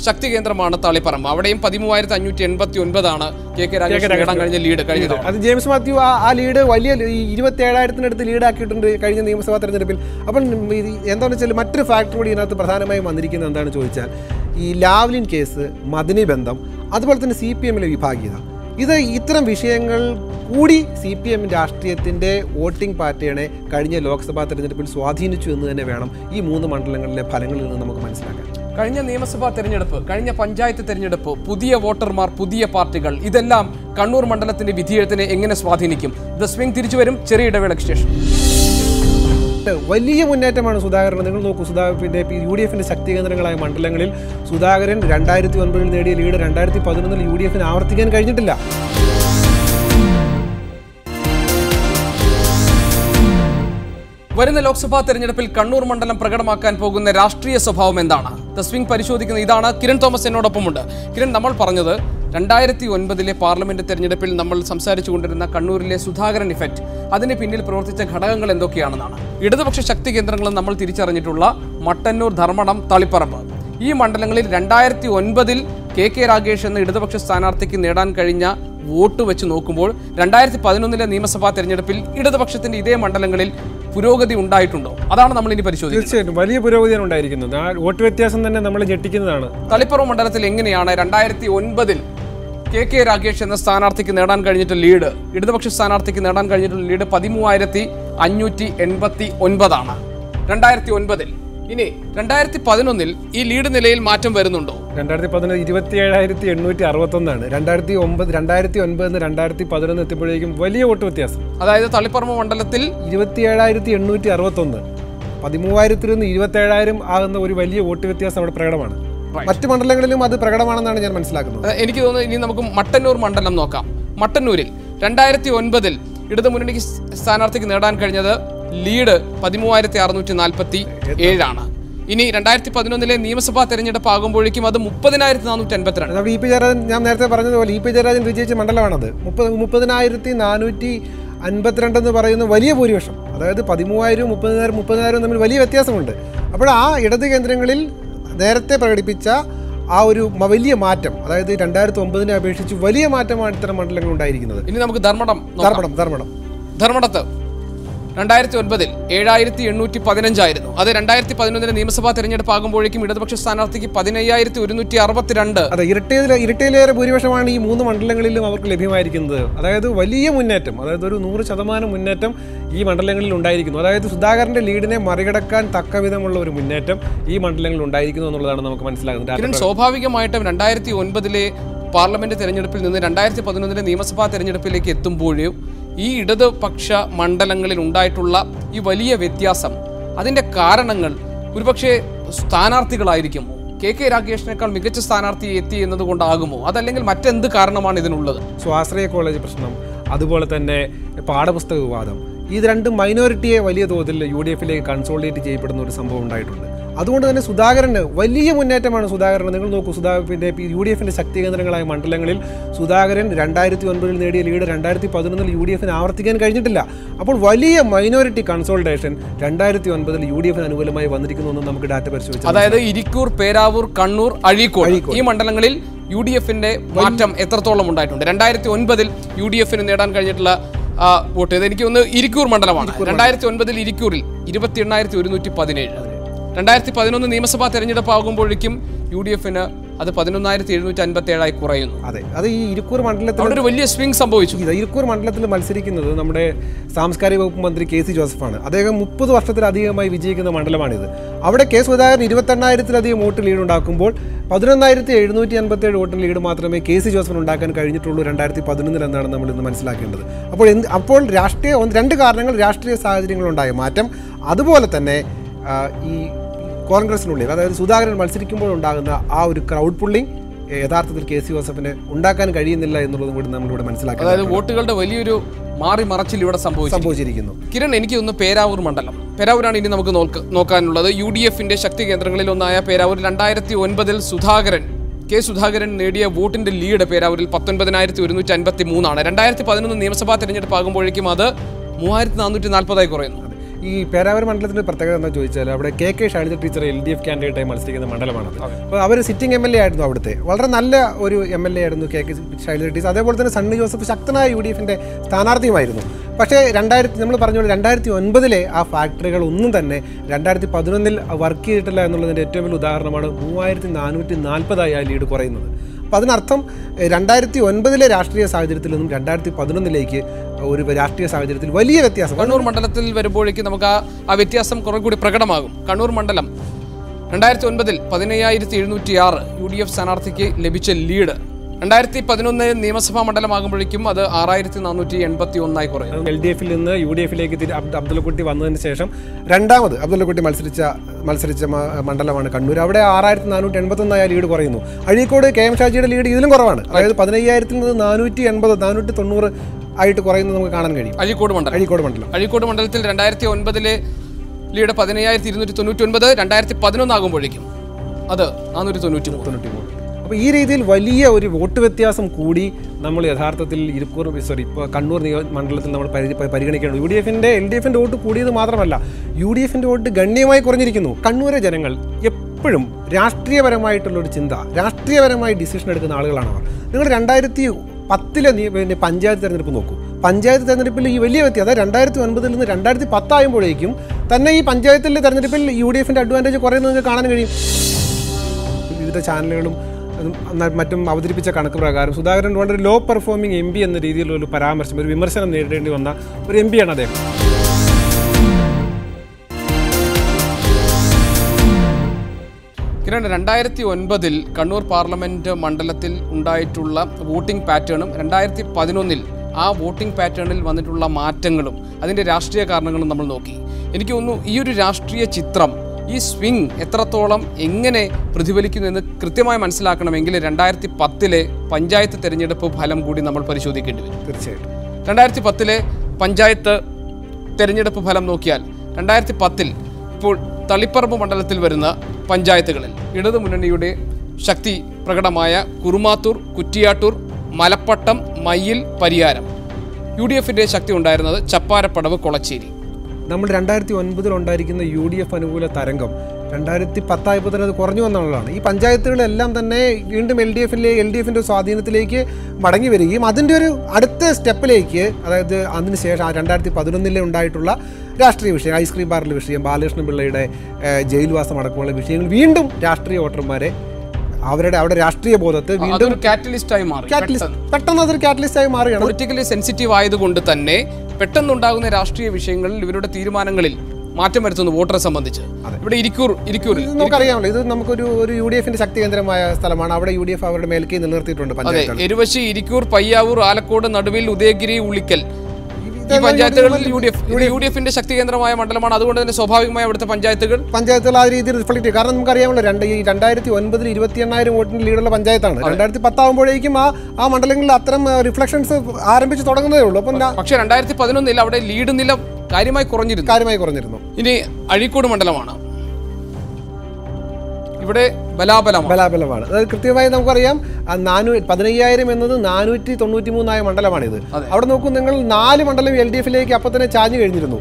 ശക്തി കേന്ദ്രമാണ് തളിപ്പറമ്പ്. അവിടെയും 13,589 KK രാഗേഷ് നേടാൻ കഴിഞ്ഞ ലീഡ് കഴിഞ്ഞത്. അത് ജെയിംസ് മാത്യു ആ ലീഡ് വലിയ 27,000-ത്തിനടുത്ത് ലീഡാക്കിയിട്ടുണ്ട് കഴിഞ്ഞ നിയമസഭാ തെരഞ്ഞെടുപ്പിൽ. അപ്പം എന്താണെന്ന് വെച്ചാൽ മറ്റൊരു ഫാക്ടർ കൂടി ഇതിനകത്ത് പ്രധാനമായും വന്നിരിക്കുന്നത് എന്താണെന്ന് ചോദിച്ചാൽ ഈ ലാവ്ലിൻ കേസ്, മദനി ബന്ധം, അതുപോലെ തന്നെ CPM-ലെ വിഭാഗീയത, ഇത്തരം വിഷയങ്ങൾ കൂടി CPM രാഷ്ട്രീയത്തിൻ്റെ വോട്ടിംഗ് പാറ്റേണെ കഴിഞ്ഞ ലോക്സഭാ തെരഞ്ഞെടുപ്പിൽ സ്വാധീനിച്ചു എന്ന് തന്നെ വേണം ഈ 3 മണ്ഡലങ്ങളിലെ ഫലങ്ങളിൽ നിന്ന് നമുക്ക് മനസ്സിലാക്കാൻ. കഴിഞ്ഞ നിയമസഭാ തെരഞ്ഞെടുപ്പ്, കഴിഞ്ഞ പഞ്ചായത്ത് തെരഞ്ഞെടുപ്പ്, പുതിയ വോട്ടർമാർ, പുതിയ പാർട്ടികൾ, ഇതെല്ലാം കണ്ണൂർ മണ്ഡലത്തിന്റെ വിധിയെഴുത്തിനെ എങ്ങനെ സ്വാധീനിക്കും? ദ സ്വിംഗ് തിരിച്ചു വരും ചെറിയ ഇടവേളയ്ക്ക് ശേഷം. വലിയ മുന്നേറ്റമാണ് സുധാകരൻ. നിങ്ങൾ നോക്കൂ, പിന്നെ UDF-ന്റെ ശക്തി കേന്ദ്രങ്ങളായ മണ്ഡലങ്ങളിൽ സുധാകരൻ 2009 നേടിയ ലീഡ് 2011 UDF-ന് ആവർത്തിക്കാൻ കഴിഞ്ഞിട്ടില്ല. വരുന്ന ലോക്സഭാ തെരഞ്ഞെടുപ്പിൽ കണ്ണൂർ മണ്ഡലം പ്രകടമാക്കാൻ പോകുന്ന രാഷ്ട്രീയ സ്വഭാവം എന്താണ്? ദ സ്വിംഗ് പരിശോധിക്കുന്ന ഇതാണ്. കിരൺ തോമസ് എന്നോടൊപ്പമുണ്ട്. കിരൺ, നമ്മൾ പറഞ്ഞത് 2009 പാർലമെന്റ് തെരഞ്ഞെടുപ്പിൽ നമ്മൾ സംസാരിച്ചു കൊണ്ടിരുന്ന കണ്ണൂരിലെ സുധാകരൻ ഇഫക്റ്റ്, അതിന് പിന്നിൽ പ്രവർത്തിച്ച ഘടകങ്ങൾ എന്തൊക്കെയാണെന്നാണ്. ഇടതുപക്ഷ ശക്തി കേന്ദ്രങ്ങളും നമ്മൾ തിരിച്ചറിഞ്ഞിട്ടുള്ള മട്ടന്നൂർ, ധർമ്മടം, തളിപ്പറമ്പ്, ഈ മണ്ഡലങ്ങളിൽ 2009 KK രാഗേഷ് എന്ന ഇടതുപക്ഷ സ്ഥാനാർത്ഥിക്ക് നേടാൻ കഴിഞ്ഞ വോട്ട് വെച്ച് നോക്കുമ്പോൾ 2011 നിയമസഭാ തെരഞ്ഞെടുപ്പിൽ ഇടതുപക്ഷത്തിന്റെ ഇതേ മണ്ഡലങ്ങളിൽ പുരോഗതി ഉണ്ടായിട്ടുണ്ടോ? അതാണ് നമ്മൾ ഇനി പരിശോധിക്കുന്നത്. തീർച്ചയായിട്ടും വലിയ പുരോഗതിയാണ് ഉണ്ടായിരിക്കുന്നത്. ആ വോട്ട് വ്യത്യാസം തന്നെ നമ്മൾ ഞെട്ടിക്കുന്നതാണ്. തളിപ്പറമ്പ് മണ്ഡലത്തിൽ എങ്ങനെയാണ് 2009 KK രാഗേഷ് എന്ന സ്ഥാനാർത്ഥിക്ക് നേടാൻ കഴിഞ്ഞിട്ട് ലീഡ്, ഇടതുപക്ഷ സ്ഥാനാർത്ഥിക്ക് നേടാൻ കഴിഞ്ഞിട്ടുള്ള ലീഡ് 13,589 2009. ഇനി 2011 ഈ ലീഡ് നിലയിൽ മാറ്റം വരുന്നുണ്ടോ? 2011 27,861 2009 2011 എത്തിയപ്പോഴേക്കും വലിയ വോട്ട് വ്യത്യാസം. അതായത് തളിപ്പറമ്പ് മണ്ഡലത്തിൽ 27,861 13,000-ൽ നിന്ന് 27,000 ആകുന്ന ഒരു വലിയ വോട്ട് വ്യത്യാസം അവിടെ പ്രകടമാണ്. മറ്റു മണ്ഡലങ്ങളിലും അത് പ്രകടമാണെന്നാണ് ഞാൻ മനസ്സിലാക്കുന്നത്. എനിക്ക് തോന്നുന്നു ഇനി നമുക്ക് മട്ടന്നൂർ മണ്ഡലം നോക്കാം. മട്ടന്നൂരിൽ 2009 ഇടതുമുന്നണിക്ക് സ്ഥാനാർത്ഥിക്ക് നേടാൻ കഴിഞ്ഞത് ലീഡ് 13,647 ഇനി 2011 നിയമസഭാ തെരഞ്ഞെടുപ്പ് ആകുമ്പോഴേക്കും അത് 30,452. EP ജയരാജൻ, ഞാൻ നേരത്തെ പറഞ്ഞതുപോലെ EP ജയരാജൻ വിജയിച്ച മണ്ഡലമാണത്. 30,452 എന്ന് പറയുന്ന വലിയ ഭൂരിപക്ഷം. അതായത് 13,000 30,000 തമ്മിൽ വലിയ വ്യത്യാസമുണ്ട്. അപ്പോൾ ആ ഇടത് കേന്ദ്രങ്ങളിൽ നേരത്തെ പ്രകടിപ്പിച്ച ആ ഒരു വലിയ മാറ്റം, അതായത് 2009 അപേക്ഷിച്ച് വലിയ മാറ്റമാണ് ഇത്തരം മണ്ഡലങ്ങൾ ഉണ്ടായിരിക്കുന്നത്. ഇനി നമുക്ക് ധർമ്മടത്ത് 2009 7,815 ആയിരുന്നു. അത് 2011 നിയമസഭാ തെരഞ്ഞെടുപ്പ് ആകുമ്പോഴേക്കും ഇടതുപക്ഷ സ്ഥാനാർത്ഥിക്ക് 15,162. അതെ, ഇരട്ടയിലേറെ ഭൂരിപക്ഷമാണ് ഈ 3 മണ്ഡലങ്ങളിലും അവർക്ക് ലഭ്യമായിരിക്കുന്നത്. അതായത് വലിയ മുന്നേറ്റം, അതായത് ഒരു 100% മുന്നേറ്റം ഈ മണ്ഡലങ്ങളിൽ ഉണ്ടായിരിക്കുന്നു. അതായത് സുധാകരന്റെ ലീഡിനെ മറികടക്കാൻ തക്കവിധമുള്ള ഒരു മുന്നേറ്റം ഈ മണ്ഡലങ്ങളിൽ ഉണ്ടായിരിക്കുന്നു എന്നുള്ളതാണ് നമുക്ക് മനസ്സിലാകുന്നത്. സ്വാഭാവികമായിട്ടും 2009 പാർലമെന്റ് തെരഞ്ഞെടുപ്പിൽ നിന്ന് 2011 നിയമസഭാ തെരഞ്ഞെടുപ്പിലേക്ക് എത്തുമ്പോഴും ഈ ഇടതുപക്ഷ മണ്ഡലങ്ങളിൽ ഉണ്ടായിട്ടുള്ള ഈ വലിയ വ്യത്യാസം, അതിൻ്റെ കാരണങ്ങൾ ഒരുപക്ഷെ സ്ഥാനാർത്ഥികളായിരിക്കുമോ? KK രാഗേഷിനേക്കാൾ മികച്ച സ്ഥാനാർത്ഥി എത്തി എന്നതുകൊണ്ടാകുമോ? അതല്ലെങ്കിൽ മറ്റെന്ത് കാരണമാണ് ഇതിനുള്ളത്? സ്വാശ്രയ കോളേജ് പ്രശ്നം, അതുപോലെ തന്നെ പാഠപുസ്തക വിവാദം, ഇത് രണ്ടും മൈനോറിറ്റിയെ വലിയ തോതിൽ UDF-ലേക്ക് കൺസോളിഡേറ്റ് ചെയ്യപ്പെടുന്ന ഒരു സംഭവം ഉണ്ടായിട്ടുണ്ട്. അതുകൊണ്ട് തന്നെ സുധാകരന് വലിയ മുന്നേറ്റമാണ്. സുധാകരൻ, നിങ്ങൾ നോക്കൂ, പിന്നെ UDF-ന്റെ ശക്തി കേന്ദ്രങ്ങളായ മണ്ഡലങ്ങളിൽ സുധാകരൻ 2009 നേടിയ ലീഡ് 2011 UDF-ന് ആവർത്തിക്കാൻ കഴിഞ്ഞിട്ടില്ല. അപ്പോൾ വലിയ മൈനോറിറ്റി കൺസോളിഡേഷൻ 2009 UDF-ന് അനുകൂലമായി വന്നിരിക്കുന്നു എന്ന് നമുക്ക് ഡാറ്റ പരിശോധിച്ചു. അതായത് ഇരിക്കൂർ, പേരാവൂർ, കണ്ണൂർ, അഴീക്കോട് ഈ മണ്ഡലങ്ങളിൽ UDF-ന്റെ മാറ്റം എത്രത്തോളം ഉണ്ടായിട്ടുണ്ട്? 2009 UDF-ന് നേടാൻ കഴിഞ്ഞിട്ടുള്ള വോട്ട് എനിക്ക് ഒന്ന് ഇരിക്കൂർ മണ്ഡലമാണ്. 2009 ഇരിക്കൂറിൽ 28,117. 2011 നിയമസഭാ തെരഞ്ഞെടുപ്പ് ആകുമ്പോഴേക്കും UDF-ന് അത് 11,757 കുറയുന്നു. അതെ, അത് ഈ ഇരിക്കൂർ മണ്ഡലത്തിൽ ഒരു വലിയ സ്വിംഗ് സംഭവിച്ചു. ഇരിക്കൂർ മണ്ഡലത്തിൽ മത്സരിക്കുന്നത് നമ്മുടെ സാംസ്കാരിക വകുപ്പ് മന്ത്രി KC ജോസഫാണ്. അദ്ദേഹം 30 വർഷത്തിലധികമായി വിജയിക്കുന്ന മണ്ഡലമാണിത്. അവിടെ K സുധാകരൻ 28,000-ലധികം വോട്ട് ലീഡ് ഉണ്ടാക്കുമ്പോൾ 11,757 വോട്ടിന് ലീഡ് മാത്രമേ KC ജോസഫിന് ഉണ്ടാക്കാൻ കഴിഞ്ഞിട്ടുള്ളൂ 2011 എന്നാണ് നമ്മൾ ഇന്ന് മനസ്സിലാക്കേണ്ടത്. അപ്പോൾ രണ്ട് കാരണങ്ങൾ: രാഷ്ട്രീയ സാഹചര്യങ്ങളുണ്ടായ മാറ്റം, അതുപോലെ തന്നെ ഈ കോൺഗ്രസിനുള്ളിൽ, അതായത് സുധാകരൻ മത്സരിക്കുമ്പോൾ ഉണ്ടാകുന്ന ആ ഒരു ക്രൗഡ് പുള്ളിങ്, യഥാർത്ഥത്തിൽ കെ സി ജോസഫിനെ ഉണ്ടാക്കാൻ കഴിയുന്നില്ല എന്നുള്ളതും കൂടി നമ്മളിവിടെ മനസ്സിലാക്കി. അതായത് വോട്ടുകളുടെ വലിയൊരു മാറി മറച്ചിൽ ഇവിടെ സംഭവിച്ചിരിക്കുന്നു. കിരൺ, എനിക്ക് തോന്നുന്നു പേരാവൂർ മണ്ഡലം, പേരാവൂരാണ് ഇനി നമുക്ക് നോക്കാനുള്ളത്. UDFന്റെ ശക്തി കേന്ദ്രങ്ങളിൽ ഒന്നായ പേരാവൂർ 2009 കെ സുധാകരൻ നേടിയ വോട്ടിന്റെ ലീഡ് പേരാവൂരിൽ 19,153 2011 നിയമസഭാ തെരഞ്ഞെടുപ്പ് ആകുമ്പോഴേക്കും അത് 3,440 കുറയുന്നു. ഈ പേരാവൂർ മണ്ഡലത്തിൻ്റെ പ്രത്യേകത എന്താ ചോദിച്ചാൽ അവിടെ കെ ശൈലജ ടീച്ചർ LDF കാൻഡിഡേറ്റായി മത്സരിക്കുന്ന മണ്ഡലമാണത്. അപ്പോൾ അവർ സിറ്റിംഗ് MLA ആയിരുന്നു. അവിടുത്തെ വളരെ നല്ല ഒരു MLA ആയിരുന്നു കെ ശൈലജ ടീച്ചർ. അതേപോലെ തന്നെ സണ്ണി ജോസഫ് ശക്തനായ UDFന്റെ സ്ഥാനാർത്ഥിയുമായിരുന്നു. പക്ഷേ നമ്മൾ പറഞ്ഞ 2009 ആ ഫാക്ടറികൾ ഒന്നും തന്നെ 2011 വർക്ക് ചെയ്തിട്ടില്ല എന്നുള്ളതിൻ്റെ ഏറ്റവും വലിയ ഉദാഹരണമാണ് 3,440 ആ ലീഡ് കുറയുന്നത്. അപ്പോൾ അതിനർത്ഥം 2009 രാഷ്ട്രീയ സാഹചര്യത്തിൽ നിന്നും 2011 ഒരു രാഷ്ട്രീയ സാഹചര്യത്തിൽ വലിയ വ്യത്യാസം. കണ്ണൂർ മണ്ഡലത്തിൽ വരുമ്പോഴേക്കും നമുക്ക് ആ വ്യത്യാസം കുറെ കൂടി പ്രകടമാകും. കണ്ണൂർ മണ്ഡലം 2009 15,706 UDF സ്ഥാനാർത്ഥിക്ക് ലഭിച്ച ലീഡ് 2011 നിയമസഭാ മണ്ഡലമാകുമ്പോഴേക്കും അത് 6,481 കുറയും. LDFിൽ നിന്ന് UDFിലേക്ക് അബ്ദുള്ളക്കുട്ടി വന്നതിന് ശേഷം രണ്ടാമത് അബ്ദുള്ളക്കുട്ടി മത്സരിച്ച മണ്ഡലമാണ് കണ്ണൂർ. അവിടെ 6,481 ലീഡ് കുറയുന്നു. അഴീക്കോട് KM ഷാജിയുടെ ലീഡ് ഇതിലും കുറവാണ്. അതായത് 15,000 നിന്ന് 480 490 ആയിട്ട് കുറയുന്നത് നമുക്ക് കാണാൻ കഴിയും. അഴീക്കോട് മണ്ഡലത്തിൽ 2009 ലീഡ് 15,299, 2011 ആകുമ്പോഴേക്കും അത് 493. അപ്പോൾ ഈ രീതിയിൽ വലിയ ഒരു വോട്ട് വ്യത്യാസം കൂടി നമ്മൾ യഥാർത്ഥത്തിൽ ഇപ്പോൾ കണ്ണൂർ മണ്ഡലത്തിൽ നമ്മൾ പരിഗണിക്കേണ്ടത്. LDFന്റെ വോട്ട് കൂടിയത് മാത്രമല്ല, UDFന്റെ വോട്ട് ഗണ്യമായി കുറഞ്ഞിരിക്കുന്നു. കണ്ണൂരെ ജനങ്ങൾ എപ്പോഴും രാഷ്ട്രീയപരമായിട്ടുള്ളൊരു ചിന്ത, രാഷ്ട്രീയപരമായി ഡിസിഷൻ എടുക്കുന്ന ആളുകളാണ് അവർ. നിങ്ങൾ 2010 പഞ്ചായത്ത് തെരഞ്ഞെടുപ്പ് നോക്കൂ. പഞ്ചായത്ത് തെരഞ്ഞെടുപ്പിൽ ഈ വലിയ വ്യത്യാസം 2009 നിന്ന് 2010 ആകുമ്പോഴേക്കും തന്നെ ഈ പഞ്ചായത്തിലെ തെരഞ്ഞെടുപ്പിൽ UDFന്റെ അഡ്വാൻറ്റേജ് കുറയുന്നത് നിങ്ങൾക്ക് കാണാൻ കഴിയും. വിവിധ ചാനലുകളും മറ്റും അവതരിപ്പിച്ച കണക്ക് പ്രകാരം സുധാകരൻ വളരെ ലോ പെർഫോമിംഗ് MP എന്ന രീതിയിലുള്ള ഒരു പരാമർശം, ഒരു വിമർശനം നേരിടേണ്ടി വന്ന ഒരു MP ആണ് അദ്ദേഹം. കിരൺ, 2009 കണ്ണൂർ പാർലമെന്റ് മണ്ഡലത്തിൽ ഉണ്ടായിട്ടുള്ള വോട്ടിംഗ് പാറ്റേണും 2011 ആ വോട്ടിംഗ് പാറ്റേണിൽ വന്നിട്ടുള്ള മാറ്റങ്ങളും അതിൻ്റെ രാഷ്ട്രീയ കാരണങ്ങളും നമ്മൾ നോക്കി. എനിക്ക് തോന്നുന്നു ഈ ഒരു രാഷ്ട്രീയ ചിത്രം, ഈ സ്വിംഗ് എത്രത്തോളം എങ്ങനെ പ്രതിഫലിക്കുന്നു എന്ന് കൃത്യമായി മനസ്സിലാക്കണമെങ്കിൽ 2010 പഞ്ചായത്ത് തെരഞ്ഞെടുപ്പ് ഫലം കൂടി നമ്മൾ പരിശോധിക്കേണ്ടി വരും. തീർച്ചയായിട്ടും 2010 പഞ്ചായത്ത് തെരഞ്ഞെടുപ്പ് ഫലം നോക്കിയാൽ 2010 ഇപ്പോൾ തളിപ്പറമ്പ് മണ്ഡലത്തിൽ വരുന്ന പഞ്ചായത്തുകളിൽ ഇടതുമുന്നണിയുടെ ശക്തി പ്രകടമായ കുറുമാത്തൂർ, കുറ്റിയാട്ടൂർ, മലപ്പട്ടം, മയ്യിൽ, പരിയാരം. UDFന്റെ ശക്തി ഉണ്ടായിരുന്നത് ചപ്പാരപ്പടവ്, കൊളച്ചേരി. നമ്മൾ 2009 ഉണ്ടായിരിക്കുന്ന UDF അനുകൂല തരംഗം 2010 ആയപ്പോൾ തന്നെ അത് കുറഞ്ഞു വന്നുള്ളതാണ്. ഈ പഞ്ചായത്തുകളെല്ലാം തന്നെ വീണ്ടും LDFന്റെ സ്വാധീനത്തിലേക്ക് മടങ്ങി വരികയും അതിൻ്റെ ഒരു അടുത്ത സ്റ്റെപ്പിലേക്ക്, അതായത് അതിനുശേഷം 2011 ഉണ്ടായിട്ടുള്ള രാഷ്ട്രീയ വിഷയം, ഐസ്ക്രീം ബാറിലെ വിഷയം, ബാലകൃഷ്ണൻ പിള്ളയുടെ ജയിൽവാസം അടക്കമുള്ള വിഷയങ്ങൾ വീണ്ടും രാഷ്ട്രീയ വോട്ടർമാരെ അവരുടെ രാഷ്ട്രീയ ബോധത്തെ വീണ്ടും പെട്ടെന്ന് അതൊരു കാറ്റലിസ്റ്റായി മാറുകയാണ്. പൊളിറ്റിക്കലി സെൻസിറ്റീവ് ആയതുകൊണ്ട് തന്നെ പെട്ടെന്നുണ്ടാകുന്ന രാഷ്ട്രീയ വിഷയങ്ങളിൽ ഇവരുടെ തീരുമാനങ്ങളിൽ മാറ്റം വരുത്തുന്നു വോട്ടറെ സംബന്ധിച്ച്. ഇവിടെ ഇരിക്കൂരിൽ നമുക്കറിയാമല്ലോ, ഇത് നമുക്കൊരു UDFന്റെ ശക്തി കേന്ദ്രമായ സ്ഥലമാണ്. അവിടെ UDF അവരുടെ മേൽക്കൈ നിലനിർത്തിയിട്ടുണ്ട്. അതെ, എരുവശി, ഇരിക്കൂർ, പയ്യാവൂർ, ആലക്കോട്, നടുവിൽ, ഉദയഗിരി, ഉളിക്കൽ ഈ പഞ്ചായത്തുകളിൽ UDFന്റെ ശക്തി കേന്ദ്രമായ മണ്ഡലമാണ്. അതുകൊണ്ട് തന്നെ സ്വാഭാവികമായി അവിടുത്തെ പഞ്ചായത്തുകൾ ആ രീതിയിൽ റിഫ്ലക്ട് ചെയ്യും. കാരണം നമുക്കറിയാമല്ലോ, 2009 28,000 വോട്ടിന് ലീഡുള്ള പഞ്ചായത്താണ്. 2010 ആകുമ്പോഴേക്കും ആ മണ്ഡലങ്ങളിൽ അത്തരം റിഫ്ലക്ഷൻസ് ആരംഭിച്ച് തുടങ്ങുന്നതേ ഉള്ളൂ. പക്ഷേ 2011 അവിടെ ലീഡ് നില കാര്യമായി കുറഞ്ഞിരുന്നു. ഇനി അഴീക്കോട് മണ്ഡലമാണ്. ഇവിടെ ബലാബലമാണ്. അതായത് കൃത്യമായി നമുക്കറിയാം 15,000 എന്നത് 493 മണ്ഡലമാണിത്. അവിടെ നോക്കൂ നിങ്ങൾ, 4 മണ്ഡലം LDFലേക്ക് അപ്പം തന്നെ ചാഞ്ഞു കഴിഞ്ഞിരുന്നു.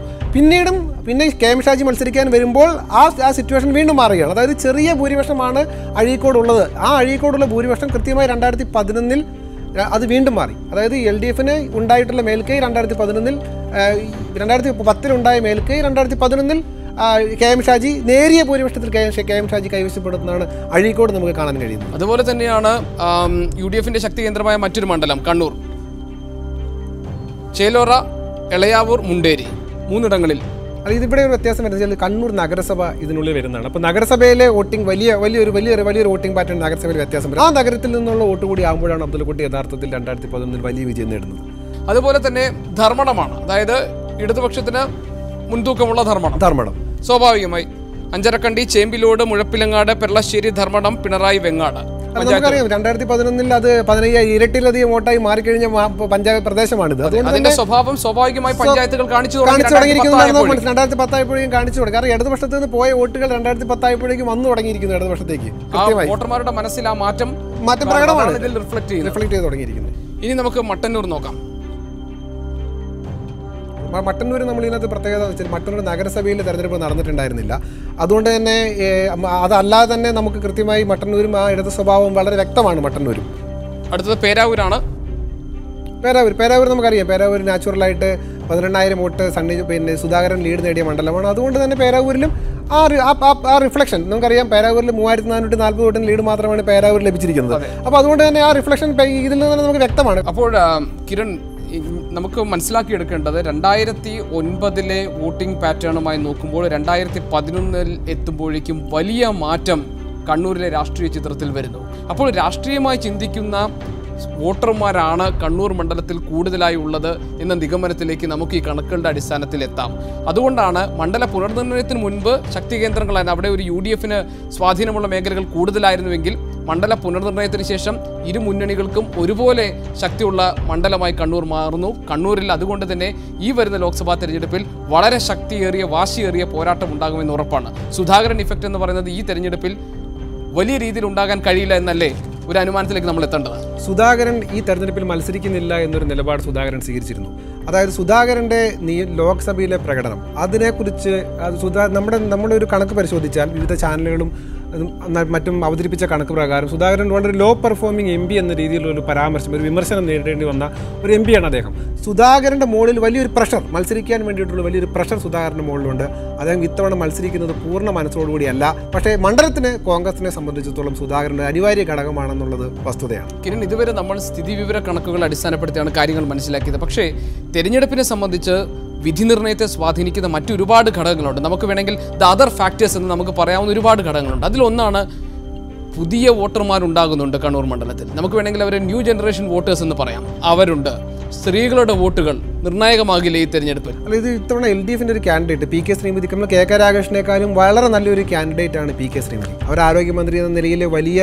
പിന്നെ KM ഷാജി മത്സരിക്കാൻ വരുമ്പോൾ ആ സിറ്റുവേഷൻ വീണ്ടും മാറുകയാണ്. അതായത് ചെറിയ ഭൂരിപക്ഷമാണ് അഴീക്കോടുള്ളത്. ആ അഴീക്കോടുള്ള ഭൂരിപക്ഷം കൃത്യമായി 2011 അത് വീണ്ടും മാറി. അതായത് LDFന് ഉണ്ടായിട്ടുള്ള മേൽക്കൈ 2010 ഉണ്ടായ മേൽക്കൈ 2011 KM ഷാജി നേരിയ ഭൂരിപക്ഷത്തിൽ KM ഷാജി കൈവശപ്പെടുത്തുന്നതാണ് അഴീക്കോട് നമുക്ക് കാണാൻ കഴിയുന്നത്. അതുപോലെ തന്നെയാണ് UDFന്റെ ശക്തി കേന്ദ്രമായ മറ്റൊരു മണ്ഡലം കണ്ണൂർ. ചേലോറ, എളയാവൂർ, മുണ്ടേരി 3 ഇടങ്ങളിൽ. ഇതിവിടെ ഒരു വ്യത്യാസം വരുന്നത് കണ്ണൂർ നഗരസഭ ഇതിനുള്ളിൽ വരുന്നതാണ്. അപ്പോൾ നഗരസഭയിലെ വോട്ടിംഗ് വലിയൊരു വോട്ടിംഗ് പാറ്റേൺ നഗരസഭയിൽ വ്യത്യാസം വരും. ആ നഗരത്തിൽ നിന്നുള്ള വോട്ട് കൂടി ആകുമ്പോഴാണ് അബ്ദുള്ളക്കുട്ടി യഥാർത്ഥത്തിൽ 2011 വലിയ വിജയം നേടുന്നത്. അതുപോലെ തന്നെ ധർമ്മടമാണ്. അതായത് ഇടതുപക്ഷത്തിന് മുൻതൂക്കമുള്ള ധർമ്മടം സ്വാഭാവികമായി അഞ്ചരക്കണ്ടി, ചേമ്പിലോട്, മുഴപ്പിലങ്ങാട്, പെരളശ്ശേരി, ധർമ്മടം, പിണറായി, വെങ്ങാട്. നമുക്കറിയാം 2011 അത് 15 ഇരട്ടിയിലധികം വോട്ടായി മാറിക്കഴിഞ്ഞ പഞ്ചായത്ത് പ്രദേശമാണിത്. അതിന്റെ സ്വഭാവം സ്വാഭാവികമായി പഞ്ചായത്തുകൾ കാണിച്ചു തുടങ്ങിയിരിക്കുന്നതാണ് 2010 ആയപ്പോഴേക്കും കാണിച്ചു തുടങ്ങി. കാരണം ഇടതുപക്ഷത്ത് നിന്ന് പോയ വോട്ടുകൾ 2010 ആയപ്പോഴേക്കും വന്നു തുടങ്ങിയിരിക്കുന്നു ഇടതുപക്ഷത്തേക്ക്. വോട്ടർമാരുടെ മനസ്സിൽ ആ മാറ്റം പ്രകടമാണ്, റിഫ്ലക്ട് ചെയ്ത് തുടങ്ങിയിരിക്കുന്നത്. ഇനി നമുക്ക് മട്ടന്നൂർ നോക്കാം. മട്ടന്നൂർ നമ്മൾ ഇതിനകത്ത് പ്രത്യേകത വെച്ചാൽ മട്ടന്നൂർ നഗരസഭയിൽ തെരഞ്ഞെടുപ്പ് നടന്നിട്ടുണ്ടായിരുന്നില്ല. അതുകൊണ്ട് തന്നെ അതല്ലാതെ തന്നെ നമുക്ക് കൃത്യമായി മട്ടന്നൂരും ആ ഇടത് സ്വഭാവം വളരെ വ്യക്തമാണ്. മട്ടന്നൂരും അടുത്തത് പേരാവൂരാണ്. പേരാവൂർ നമുക്കറിയാം. പേരാവൂർ നാച്ചുറലായിട്ട് 18,000 വോട്ട് സുധാകരൻ ലീഡ് നേടിയ മണ്ഡലമാണ്. അതുകൊണ്ട് തന്നെ പേരാവൂരിലും ആ റിഫ്ലക്ഷൻ നമുക്കറിയാം. പേരാവൂരിൽ 3440 വോട്ടിന് ലീഡ് മാത്രമാണ് പേരാവൂർ ലഭിച്ചിരിക്കുന്നത്. അപ്പോൾ അതുകൊണ്ട് തന്നെ ആ റിഫ്ലക്ഷൻ ഇതിൽ നിന്ന് തന്നെ നമുക്ക് വ്യക്തമാണ്. അപ്പോൾ കിരൺ, നമുക്ക് മനസ്സിലാക്കിയെടുക്കേണ്ടത് 2009 വോട്ടിംഗ് പാറ്റേണുമായി നോക്കുമ്പോൾ 2011 എത്തുമ്പോഴേക്കും വലിയ മാറ്റം കണ്ണൂരിലെ രാഷ്ട്രീയ ചിത്രത്തിൽ വരുന്നു. അപ്പോൾ രാഷ്ട്രീയമായി ചിന്തിക്കുന്ന വോട്ടർമാരാണ് കണ്ണൂർ മണ്ഡലത്തിൽ കൂടുതലായി ഉള്ളത് എന്ന നിഗമനത്തിലേക്ക് നമുക്ക് ഈ കണക്കുകളുടെ അടിസ്ഥാനത്തിൽ എത്താം. അതുകൊണ്ടാണ് മണ്ഡല പുനർനിർണയത്തിന് മുൻപ് ശക്തി കേന്ദ്രങ്ങളായിരുന്നു. അവിടെ ഒരു UDFന് സ്വാധീനമുള്ള മേഖലകൾ കൂടുതലായിരുന്നുവെങ്കിൽ മണ്ഡല പുനർനിർണയത്തിന് ശേഷം ഇരു മുന്നണികൾക്കും ഒരുപോലെ ശക്തിയുള്ള മണ്ഡലമായി കണ്ണൂർ മാറുന്നു. കണ്ണൂരിൽ അതുകൊണ്ട് തന്നെ ഈ വരുന്ന ലോക്സഭാ തെരഞ്ഞെടുപ്പിൽ വളരെ ശക്തിയേറിയ വാശിയേറിയ പോരാട്ടം ഉണ്ടാകുമെന്ന് ഉറപ്പാണ്. സുധാകരൻ ഇഫക്റ്റ് എന്ന് പറയുന്നത് ഈ തെരഞ്ഞെടുപ്പിൽ വലിയ രീതിയിൽ ഉണ്ടാകാൻ കഴിയില്ല എന്നല്ലേ ഒരു അനുമാനത്തിലേക്ക് നമ്മൾ എത്തേണ്ടത്? സുധാകരൻ ഈ തെരഞ്ഞെടുപ്പിൽ മത്സരിക്കുന്നില്ല എന്നൊരു നിലപാട് സുധാകരൻ സ്വീകരിച്ചിരുന്നു. അതായത് സുധാകരൻ്റെ ലോക്സഭയിലെ പ്രകടനം അതിനെക്കുറിച്ച് നമ്മുടെ ഒരു കണക്ക് പരിശോധിച്ചാൽ വിവിധ ചാനലുകളും മറ്റും അവതരിപ്പിച്ച കണക്ക് പ്രകാരം സുധാകരൻ വളരെ ലോ പെർഫോമിംഗ് MP എന്ന രീതിയിലുള്ള ഒരു പരാമർശം, ഒരു വിമർശനം നേരിടേണ്ടി വന്ന ഒരു MP ആണ് അദ്ദേഹം. സുധാകരൻ്റെ മുകളിൽ വലിയൊരു പ്രഷർ, മത്സരിക്കാൻ വേണ്ടിയിട്ടുള്ള വലിയൊരു പ്രഷർ സുധാകരൻ്റെ മുകളിലുണ്ട്. അദ്ദേഹം ഇത്തവണ മത്സരിക്കുന്നത് പൂർണ്ണ മനസ്സോടുകൂടിയല്ല. പക്ഷേ മണ്ഡലത്തിന് കോൺഗ്രസിനെ സംബന്ധിച്ചിടത്തോളം സുധാകരൻ അനിവാര്യ ഘടകമാണെന്നുള്ളത് വസ്തുതയാണ്. കിരൺ, ഇതുവരെ നമ്മൾ സ്ഥിതിവിവര കണക്കുകൾ അടിസ്ഥാനപ്പെടുത്തിയാണ് കാര്യങ്ങൾ മനസ്സിലാക്കിയത്. പക്ഷേ തെരഞ്ഞെടുപ്പിനെ സംബന്ധിച്ച് വിധി നിർണ്ണയത്തെ സ്വാധീനിക്കുന്ന മറ്റൊരുപാട് ഘടകങ്ങളുണ്ട്. നമുക്ക് വേണമെങ്കിൽ ദ അതർ ഫാക്ടേഴ്സ് എന്ന് നമുക്ക് പറയാവുന്ന ഒരുപാട് ഘടകങ്ങളുണ്ട്. അതിലൊന്നാണ് പുതിയ വോട്ടർമാരുണ്ടാകുന്നുണ്ട് കണ്ണൂർ മണ്ഡലത്തിൽ. നമുക്ക് വേണമെങ്കിൽ അവരെ ന്യൂ ജനറേഷൻ വോട്ടേഴ്സ് എന്ന് പറയാം. അവരുണ്ട്. സ്ത്രീകളുടെ വോട്ടുകൾ നിർണായകമാകില്ല ഈ തെരഞ്ഞെടുപ്പിൽ. അല്ല, ഇത് ഇത്തവണ LDFിൻ്റെ ഒരു കാൻഡിഡേറ്റ് PK ശ്രീമതി, നമ്മൾ KK രാഗേഷിനേക്കാളും വളരെ നല്ലൊരു കാൻഡിഡേറ്റ് ആണ് PK ശ്രീമതി. അവർ ആരോഗ്യമന്ത്രി എന്ന നിലയിൽ വലിയ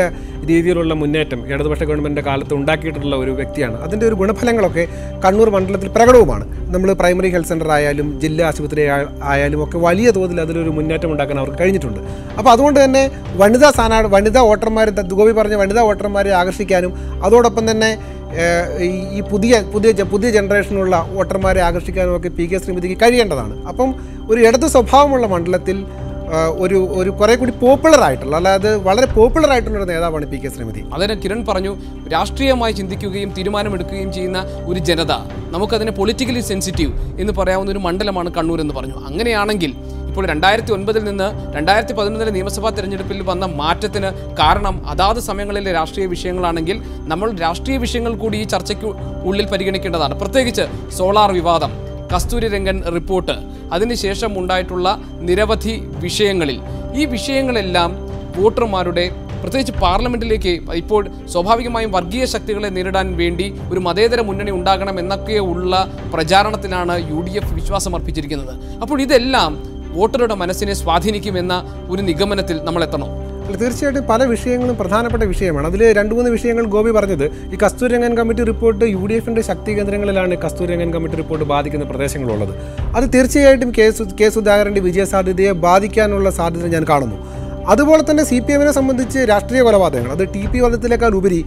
രീതിയിലുള്ള മുന്നേറ്റം ഇടതുപക്ഷ ഗവൺമെൻറ്റിൻ്റെ കാലത്ത് ഉണ്ടാക്കിയിട്ടുള്ള ഒരു വ്യക്തിയാണ്. അതിൻ്റെ ഒരു ഗുണഫലങ്ങളൊക്കെ കണ്ണൂർ മണ്ഡലത്തിൽ പ്രകടവുമാണ്. നമ്മൾ പ്രൈമറി ഹെൽത്ത് സെൻ്റർ ആയാലും ജില്ലാ ആശുപത്രി ആയാലും ഒക്കെ വലിയ തോതിൽ അതിലൊരു മുന്നേറ്റം ഉണ്ടാക്കാൻ അവർക്ക് കഴിഞ്ഞിട്ടുണ്ട്. അപ്പോൾ അതുകൊണ്ട് തന്നെ വനിതാ വോട്ടർമാർ, ഗോപി പറഞ്ഞ വനിതാ വോട്ടർമാരെ ആകർഷിക്കാനും അതോടൊപ്പം തന്നെ ഈ പുതിയ ജനറേഷനുള്ള വോട്ടർമാരെ ആകർഷിക്കാനും ഒക്കെ PK ശ്രീമതിക്ക് കഴിയേണ്ടതാണ്. അപ്പം ഒരു ഇടത് സ്വഭാവമുള്ള മണ്ഡലത്തിൽ ഒരു കുറെ കൂടി പോപ്പുലർ ആയിട്ടുള്ള, അല്ലാതെ വളരെ പോപ്പുലർ ആയിട്ടുള്ളൊരു നേതാവാണ് PK ശ്രീമതി. അതിന് കിരൺ പറഞ്ഞു, രാഷ്ട്രീയമായി ചിന്തിക്കുകയും തീരുമാനമെടുക്കുകയും ചെയ്യുന്ന ഒരു ജനത, നമുക്കതിനെ പൊളിറ്റിക്കലി സെൻസിറ്റീവ് എന്ന് പറയാവുന്ന ഒരു മണ്ഡലമാണ് കണ്ണൂർ എന്ന് പറഞ്ഞു. അങ്ങനെയാണെങ്കിൽ ഇപ്പോൾ 2009 നിന്ന് 2011 നിയമസഭാ തെരഞ്ഞെടുപ്പിൽ വന്ന മാറ്റത്തിന് കാരണം അതാത് സമയങ്ങളിലെ രാഷ്ട്രീയ വിഷയങ്ങളാണെങ്കിൽ നമ്മൾ രാഷ്ട്രീയ വിഷയങ്ങൾ കൂടി ഈ ചർച്ചയ്ക്ക് ഉള്ളിൽ പരിഗണിക്കേണ്ടതാണ്. പ്രത്യേകിച്ച് സോളാർ വിവാദം, കസ്തൂരി രംഗൻ റിപ്പോർട്ട്, അതിനുശേഷം ഉണ്ടായിട്ടുള്ള നിരവധി വിഷയങ്ങളിൽ ഈ വിഷയങ്ങളെല്ലാം വോട്ടർമാരുടെ, പ്രത്യേകിച്ച് പാർലമെൻറ്റിലേക്ക് ഇപ്പോൾ സ്വാഭാവികമായും വർഗീയ ശക്തികളെ നേരിടാൻ വേണ്ടി ഒരു മതേതര മുന്നണി ഉണ്ടാകണം എന്നൊക്കെ ഉള്ള പ്രചാരണത്തിലാണ് UDF വിശ്വാസം അർപ്പിച്ചിരിക്കുന്നത്. അപ്പോൾ ഇതെല്ലാം വോട്ടറുടെ മനസ്സിനെ സ്വാധീനിക്കുമെന്ന ഒരു നിഗമനത്തിൽ നമ്മൾ എത്തണം. തീർച്ചയായിട്ടും പല വിഷയങ്ങളും പ്രധാനപ്പെട്ട വിഷയമാണ്. അതിൽ 2-3 വിഷയങ്ങൾ ഗോപി പറഞ്ഞത്, ഈ കസ്തൂരി രംഗൻ കമ്മിറ്റി റിപ്പോർട്ട് UDFിൻ്റെ ശക്തി കേന്ദ്രങ്ങളിലാണ് കസ്തൂരി രംഗൻ കമ്മിറ്റി റിപ്പോർട്ട് ബാധിക്കുന്ന പ്രദേശങ്ങളുള്ളത്. അത് തീർച്ചയായിട്ടും കെ സുധാകരൻ്റെ വിജയസാധ്യതയെ ബാധിക്കാനുള്ള സാധ്യത ഞാൻ കാണുന്നു. അതുപോലെ തന്നെ CPMനെ സംബന്ധിച്ച് രാഷ്ട്രീയ കൊലപാതകങ്ങൾ, അത് TP വധത്തിലേക്കാൾ ഉപരി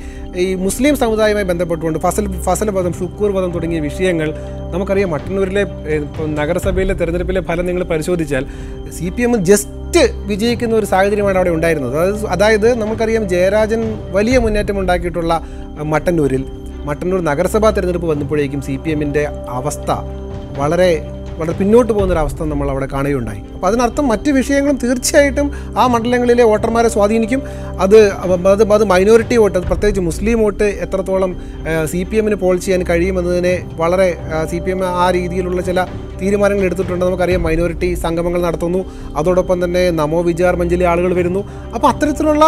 ഈ മുസ്ലിം സമുദായവുമായി ബന്ധപ്പെട്ടുകൊണ്ട് ഫസൽ വധം, ഷുക്കൂർ വധം തുടങ്ങിയ വിഷയങ്ങൾ നമുക്കറിയാം. മട്ടന്നൂരിലെ നഗരസഭയിലെ തെരഞ്ഞെടുപ്പിലെ ഫലം നിങ്ങൾ പരിശോധിച്ചാൽ CPM ജസ്റ്റ് വിജയിക്കുന്ന ഒരു സാഹചര്യമാണ് അവിടെ ഉണ്ടായിരുന്നത്. അതായത് നമുക്കറിയാം, ജയരാജൻ വലിയ മുന്നേറ്റം ഉണ്ടാക്കിയിട്ടുള്ള മട്ടന്നൂർ നഗരസഭാ തെരഞ്ഞെടുപ്പ് വന്നപ്പോഴേക്കും CPMൻ്റെ അവസ്ഥ വളരെ പിന്നോട്ട് പോകുന്നൊരവസ്ഥ നമ്മൾ അവിടെ കാണുകയുണ്ടായി. അപ്പോൾ അതിനർത്ഥം മറ്റ് വിഷയങ്ങളും തീർച്ചയായിട്ടും ആ മണ്ഡലങ്ങളിലെ വോട്ടർമാരെ സ്വാധീനിക്കും. അത് മൈനോറിറ്റി വോട്ട്, പ്രത്യേകിച്ച് മുസ്ലിം വോട്ട് എത്രത്തോളം CPMന് പോൾ ചെയ്യാൻ കഴിയുമെന്നതിനെ വളരെ CPM ആ രീതിയിലുള്ള ചില തീരുമാനങ്ങൾ എടുത്തിട്ടുണ്ട്. നമുക്കറിയാം, മൈനോറിറ്റി സംഗമങ്ങൾ നടത്തുന്നു, അതോടൊപ്പം തന്നെ നമോ വിചാർ മഞ്ചിലെ ആളുകൾ വരുന്നു. അപ്പോൾ അത്തരത്തിലുള്ള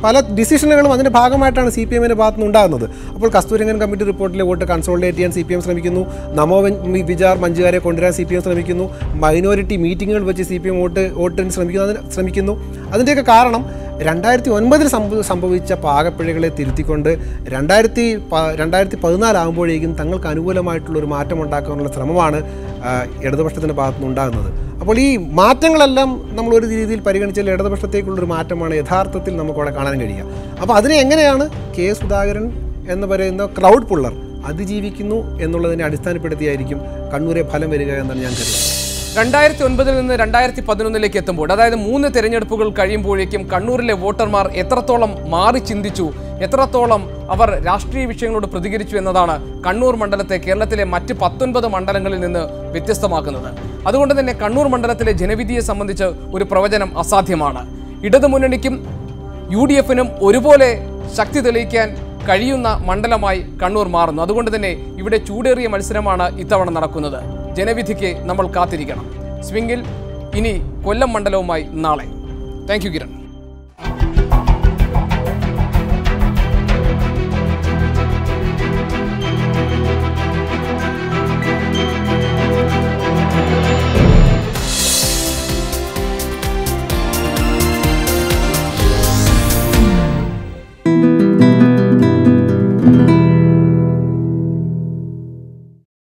പല ഡിസിഷനുകളും അതിൻ്റെ ഭാഗമായിട്ടാണ് CPMൻ്റെ ഭാഗത്തു നിന്ന് ഉണ്ടാകുന്നത്. അപ്പോൾ കസ്തൂരി രംഗൻ കമ്മിറ്റി റിപ്പോർട്ടിലെ വോട്ട് കൺസോളിഡേറ്റ് ചെയ്യാൻ CPM ശ്രമിക്കുന്നു, നമോ വിചാർ മഞ്ജുകാരെ കൊണ്ടുവരാൻ CPM ശ്രമിക്കുന്നു, മൈനോറിറ്റി മീറ്റിങ്ങുകൾ വെച്ച് CPM വോട്ടിന് ശ്രമിക്കുന്നു. അതിൻ്റെയൊക്കെ കാരണം 2009 സംഭവിച്ച പാകപ്പിഴകളെ തിരുത്തിക്കൊണ്ട് 2014 ആകുമ്പോഴേക്കും തങ്ങൾക്ക് അനുകൂലമായിട്ടുള്ളൊരു മാറ്റം ഉണ്ടാക്കാനുള്ള ശ്രമമാണ് ഇടതുപക്ഷത്തിൻ്റെ ഭാഗത്തുനിന്ന് ഉണ്ടാകുന്നത്. അപ്പോൾ ഈ മാറ്റങ്ങളെല്ലാം നമ്മളൊരു രീതിയിൽ പരിഗണിച്ചാൽ ഇടതുപക്ഷത്തേക്കുള്ളൊരു മാറ്റമാണ് യഥാർത്ഥത്തിൽ നമുക്കവിടെ കാണാൻ കഴിയുക. അപ്പോൾ അതിനെ എങ്ങനെയാണ് കെ സുധാകരൻ എന്ന് പറയുന്ന ക്രൗഡ് പുള്ളർ അതിജീവിക്കുന്നു എന്നുള്ളതിനെ അടിസ്ഥാനപ്പെടുത്തിയായിരിക്കും കണ്ണൂരെ ഫലം വരിക എന്നാണ് ഞാൻ കരുതുന്നത്. 2009 നിന്ന് 2011 എത്തുമ്പോൾ, അതായത് 3 തെരഞ്ഞെടുപ്പുകൾ കഴിയുമ്പോഴേക്കും കണ്ണൂരിലെ വോട്ടർമാർ എത്രത്തോളം മാറി ചിന്തിച്ചു, എത്രത്തോളം അവർ രാഷ്ട്രീയ വിഷയങ്ങളോട് പ്രതികരിച്ചു എന്നതാണ് കണ്ണൂർ മണ്ഡലത്തെ കേരളത്തിലെ മറ്റ് 19 മണ്ഡലങ്ങളിൽ നിന്ന് വ്യത്യസ്തമാക്കുന്നത്. അതുകൊണ്ട് തന്നെ കണ്ണൂർ മണ്ഡലത്തിലെ ജനവിധിയെ സംബന്ധിച്ച് ഒരു പ്രവചനം അസാധ്യമാണ്. ഇടതുമുന്നണിക്കും UDF-നും ഒരുപോലെ ശക്തി തെളിയിക്കാൻ കഴിയുന്ന മണ്ഡലമായി കണ്ണൂർ മാറുന്നു. അതുകൊണ്ട് തന്നെ ഇവിടെ ചൂടേറിയ മത്സരമാണ് ഇത്തവണ നടക്കുന്നത്. ജനവിധിക്ക് നമ്മൾ കാത്തിരിക്കണം. സ്വിംഗിൽ ഇനി കൊല്ലം മണ്ഡലവുമായി നാളെ. Thank you Kiran.